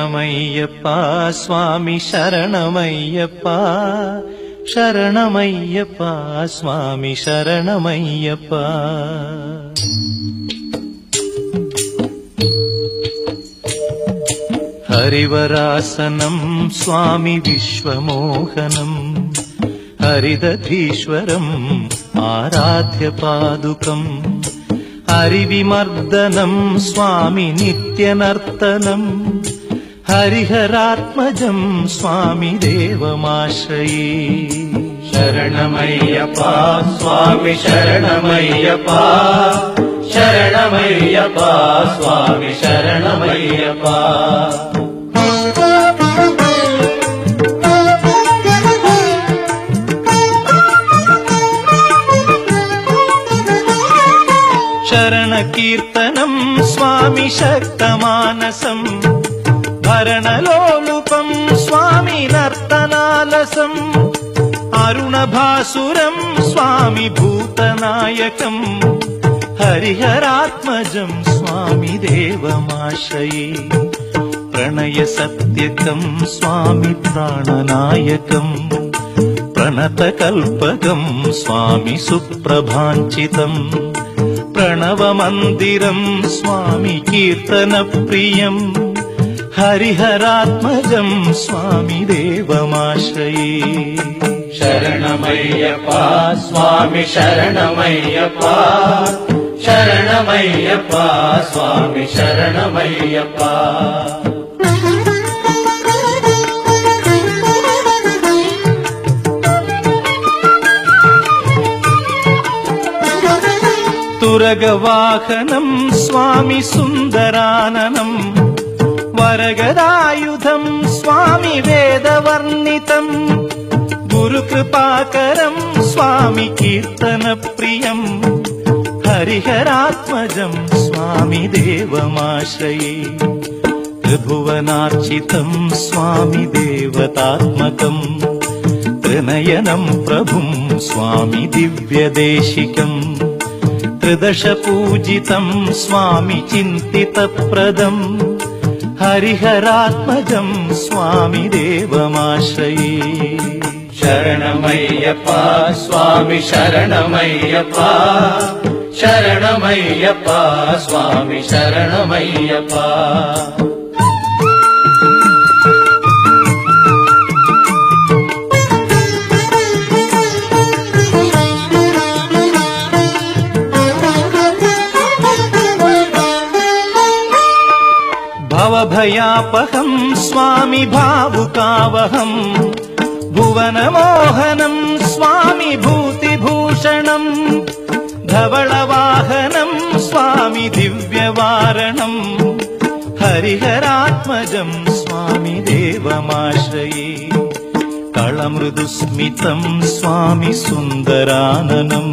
శరణమయ్యప్ప స్వామి శరణమయ్యప్ప శరణమయ్యప్ప స్వామి శరణమయ్యప్ప. హరివరాసనం స్వామి విశ్వమోహనం హరిదధీశ్వరం ఆరాధ్య పాదుకం హరివిమర్దనం స్వామి నిత్యనర్తనం హరిహరాత్మజం స్వామి దేవమాశ్రయే. శరణమయ్యప్ప స్వామి శరణమయ్యప్ప శరణమయ్యప్ప స్వామి శరణమయ్యప్ప. శరణ కీర్తనం స్వామి శక్తమానసం భరణలోలుపం స్వామి నర్తనాలసం అరుణభాసురం స్వామి భూతనాయకం హరిహరాత్మజం స్వామి దేవమాశ్రయే. ప్రణయ సత్యకం స్వామి ప్రాణనాయకం ప్రణతకల్పకం స్వామి సుప్రభాంచితం ప్రణవమందిరం స్వామి కీర్తన ప్రియం హరిహరాత్మజం స్వామి దేవమాశ్రయే. శరణమయ్యప్ప స్వామి శరణమయ్యప్ప శరణమయ్యప్ప స్వామి శరణమయ్యప్ప. తురగవాహనం స్వామి సుందరాననం వరగదాయుధం స్వామి వేదవర్ణితం గురుకృపాకరం స్వామి కీర్తన ప్రియం హరిహరాత్మజం స్వామి దేవమాశ్రయే. త్రిభువనార్చితం స్వామి దేవతాత్మకం త్రినయనం ప్రభుం స్వామి దివ్యదేశికం త్రిదశ పూజితం స్వామి చింతితప్రదం హరిహరాత్మజం స్వామి దేవమాశ్రయే. శరణమయ్యప్ప స్వామి శరణమయ్యప్ప శరణమయ్యప్ప స్వామి శరణమయ్యప్ప. భవభయాపహం స్వామి భావుకావహం భువనమోహనం స్వామి భూతిభూషణం ధవళవాహనం స్వామి దివ్యవారణం హరిహరాత్మజం స్వామి దేవమాశ్రయే. కళమృదుస్మితం స్వామి సుందరాననం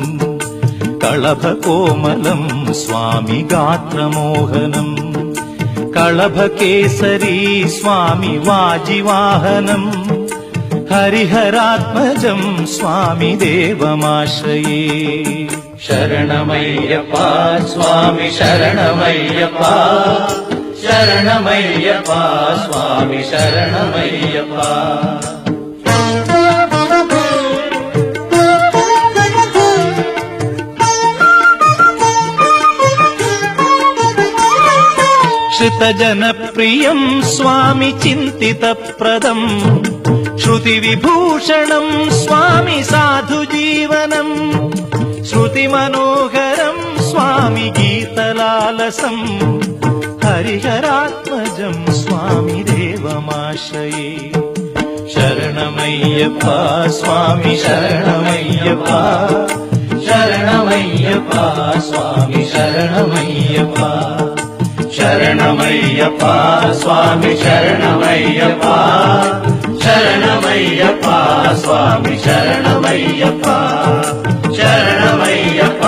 కళభకోమలం స్వామి గాత్రమోహనం కళభకేసరీ స్వామి వాజివాహనం హరిహరాత్మజం స్వామి దేవమాశ్రయే. శరణమయ్యప్ప స్వామి శరణమయ్యప్ప శరణమయ్యప్ప స్వామి శరణమయ్యప్ప. శ్రుతజనప్రియం స్వామి చింతితప్రదం శృతివిభూషణం స్వామి సాధుజీవనం శృతిమనోహరం స్వామి గీతలాలసం హరిహరాత్మజం స్వామి దేవమాశ్రయే. శరణమయ్యప్ప స్వామి శరణమయ్యప్ప శరణమయ్యప్ప స్వామి శరణమయ్యప్ప. శరణమయ్యప్ప స్వామి శరణమయ్యప్ప శరణమయ్యప్ప స్వామి శరణమయ్యప్ప శరణమయ్యప్ప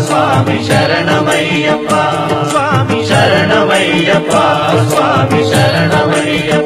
స్వామి శరణమయ్యప్ప స్వామి శరణమయ్యప్ప స్వామి శరణమయ్యప్ప.